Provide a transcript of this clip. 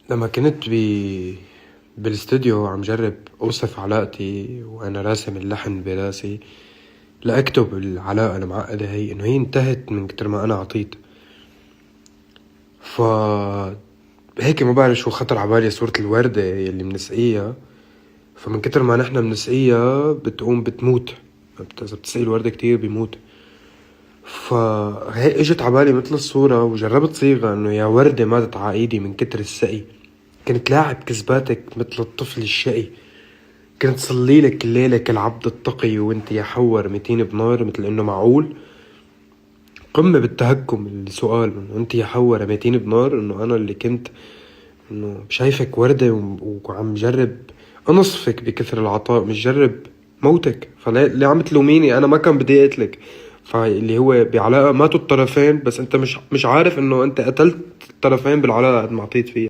لما كنت بالاستوديو عم جرب أوصف علاقتي وأنا راسم اللحن براسي لأكتب العلاقة المعقدة هي إنه هي انتهت من كتر ما أنا عطيت. ف هيك ما بعرف شو خطر عبالي صورة الوردة يلي منسقيها، فمن كتر ما نحنا منسقيها بتقوم بتموت، إذا بتسقي الوردة كتير بيموت. فهي اجت عبالي مثل الصورة وجربت صيغة إنه يا وردة ماتت عايدي من كتر السقي، كنت لاعب كذباتك مثل الطفل الشقي، كنت صليلك الليلة كالعبد التقي وانت يا حور 200 بنار، مثل انه معقول قمة بالتهكم السؤال انه انت يا حور 200 بنار، انه انا اللي كنت انه شايفك وردة وعم جرب انصفك بكثر العطاء مش جرب موتك، فليه عم تلوميني؟ انا ما كان بدي اقتلك. فاللي هو بعلاقة ماتوا الطرفين، بس انت مش عارف انه انت قتلت الطرفين بالعلاقة قد ما عطيت فيها.